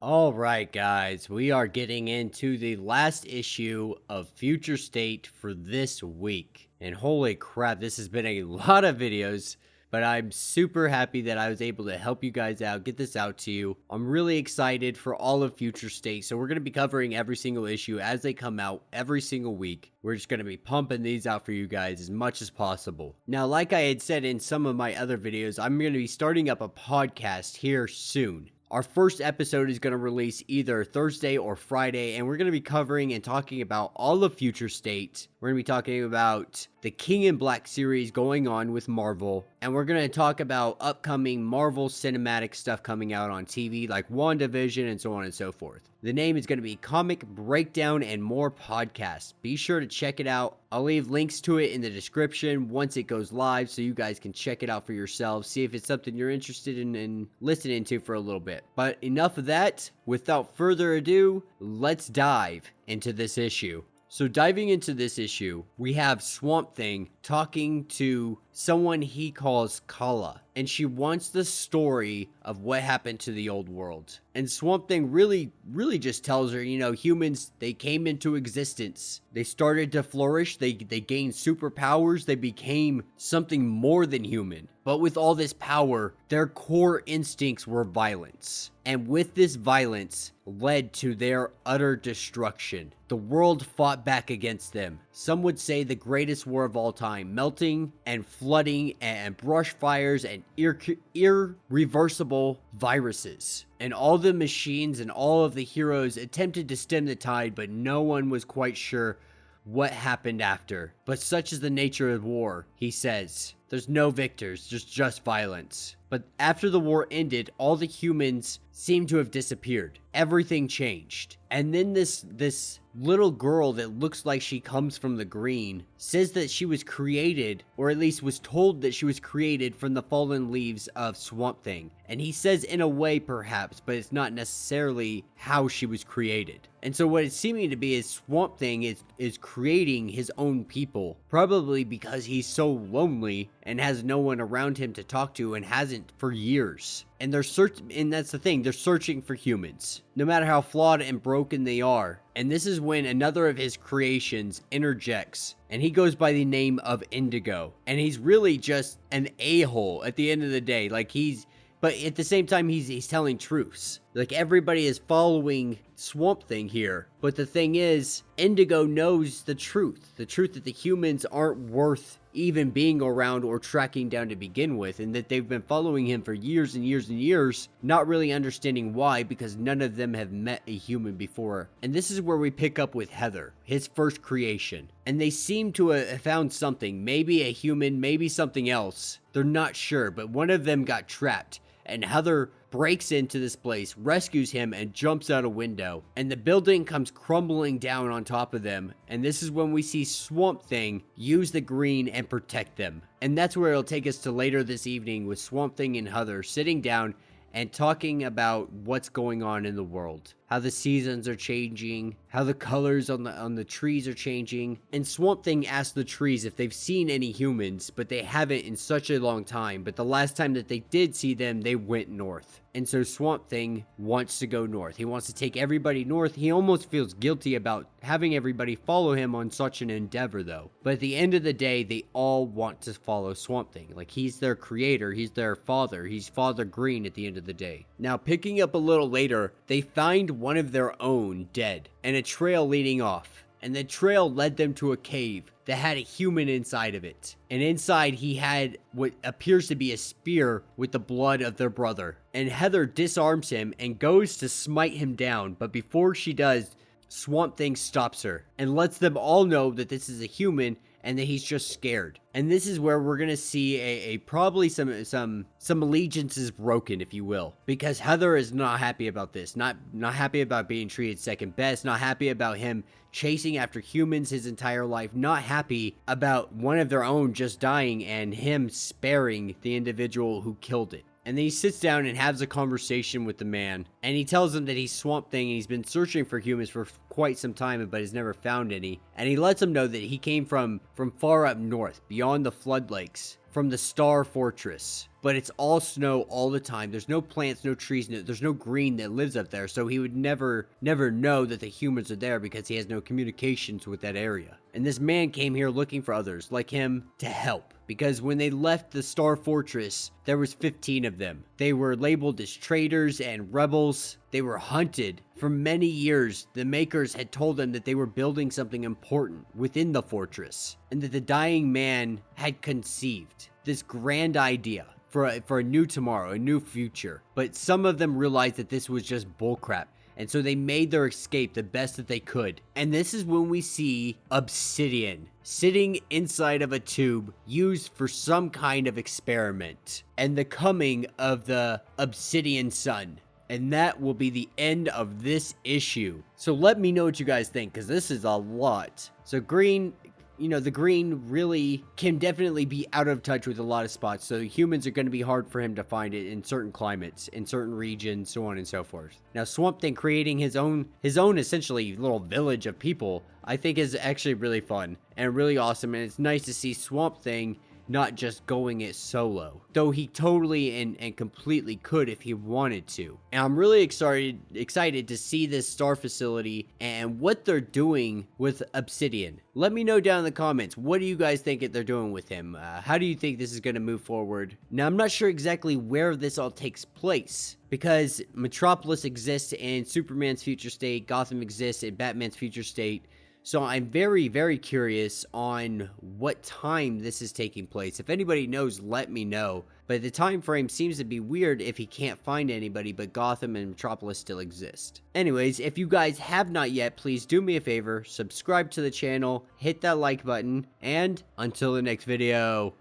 All right, guys, we are getting into the last issue of Future State for this week. And holy crap, this has been a lot of videos, but I'm super happy that I was able to help you guys out, get this out to you. I'm really excited for all of Future State, so we're going to be covering every single issue as they come out every single week. We're just going to be pumping these out for you guys as much as possible. Now, like I had said in some of my other videos, I'm going to be starting up a podcast here soon. Our first episode is going to release either Thursday or Friday, and we're going to be covering and talking about all of Future State. We're going to be talking about the King in Black series going on with Marvel, and we're going to talk about upcoming Marvel cinematic stuff coming out on TV, like WandaVision and so on and so forth. The name is going to be Comic Breakdown and More Podcast. Be sure to check it out. I'll leave links to it in the description once it goes live so you guys can check it out for yourselves, see if it's something you're interested in listening to for a little bit. But enough of that. Without further ado, let's dive into this issue. So diving into this issue, we have Swamp Thing talking to someone he calls Kala, and she wants the story of what happened to the old world. And Swamp Thing really just tells her, humans, they came into existence. They started to flourish, they gained superpowers, they became something more than human. But with all this power, their core instincts were violence. And with this violence led to their utter destruction. The world fought back against them. Some would say the greatest war of all time, melting and flooding and brush fires and irreversible viruses. And all the machines and all of the heroes attempted to stem the tide, but no one was quite sure what happened after. But such is the nature of war, he says. There's no victors, there's just violence. But after the war ended, all the humans seemed to have disappeared. Everything changed. And then this little girl that looks like she comes from the green says that she was created, or at least was told that she was created from the fallen leaves of Swamp Thing. And he says in a way perhaps, but it's not necessarily how she was created. And so what it's seeming to be is Swamp Thing is creating his own people, probably because he's so lonely and has no one around him to talk to and hasn't for years. And that's the thing, they're searching for humans, no matter how flawed and broken they are. And this is when another of his creations interjects, and he goes by the name of Indigo. And he's really just an a-hole at the end of the day. But at the same time, he's telling truths. Like, everybody is following Swamp Thing here. But the thing is, Indigo knows the truth that the humans aren't worth even being around or tracking down to begin with, and that they've been following him for years and years and years, not really understanding why, because none of them have met a human before. And this is where we pick up with Heather, his first creation. And they seem to have found something, maybe a human, maybe something else. They're not sure, but one of them got trapped. And Heather breaks into this place, rescues him, and jumps out a window. And the building comes crumbling down on top of them. And this is when we see Swamp Thing use the green and protect them. And that's where it'll take us to later this evening with Swamp Thing and Heather sitting down and talking about what's going on in the world. How the seasons are changing, how the colors on the trees are changing. And Swamp Thing asks the trees if they've seen any humans, but they haven't in such a long time. But the last time that they did see them, they went north. And so Swamp Thing wants to go north. He wants to take everybody north. He almost feels guilty about having everybody follow him on such an endeavor, though. But at the end of the day, they all want to follow Swamp Thing. Like, he's their creator, he's their father, he's Father Green at the end of the day. Now, picking up a little later, they find one of their own dead, and a trail leading off. And the trail led them to a cave that had a human inside of it. And inside he had what appears to be a spear with the blood of their brother. And Heather disarms him and goes to smite him down, but before she does, Swamp Thing stops her and lets them all know that this is a human and that he's just scared. And this is where we're gonna see a probably some allegiances broken, if you will, because Heather is not happy about this, not happy about being treated second best, not happy about him chasing after humans his entire life, not happy about one of their own just dying and him sparing the individual who killed it. And then he sits down and has a conversation with the man. And he tells him that he's Swamp Thing and he's been searching for humans for quite some time, but has never found any. And he lets him know that he came from far up north, beyond the floodlakes, from the Star Fortress. but it's all snow all the time. There's no plants, no trees, there's no green that lives up there, so he would never know that the humans are there because he has no communications with that area. And this man came here looking for others like him to help, because when they left the Star Fortress, there was 15 of them. They were labeled as traitors and rebels. They were hunted. For many years, the makers had told them that they were building something important within the fortress, and that the dying man had conceived this grand idea for a new tomorrow, a new future. But some of them realized that this was just bullcrap, and so they made their escape the best that they could. And this is when we see obsidian sitting inside of a tube used for some kind of experiment, and the coming of the obsidian sun. And that will be the end of this issue. So let me know what you guys think, because this is a lot. So green, the green really can definitely be out of touch with a lot of spots. So humans are going to be hard for him to find it in certain climates, in certain regions, so on and so forth. Now Swamp Thing creating his own essentially little village of people, I think is actually really fun and really awesome. And it's nice to see Swamp Thing not just going it solo, though he totally and completely could if he wanted to. And I'm really excited to see this star facility and what they're doing with Obsidian. Let me know down in the comments, what do you guys think that they're doing with him? How do you think this is going to move forward? Now, I'm not sure exactly where this all takes place, because Metropolis exists in Superman's future state, Gotham exists in Batman's future state. So I'm very, very curious on what time this is taking place. If anybody knows, let me know. But the time frame seems to be weird if he can't find anybody, but Gotham and Metropolis still exist. Anyways, if you guys have not yet, please do me a favor, subscribe to the channel, hit that like button, and until the next video.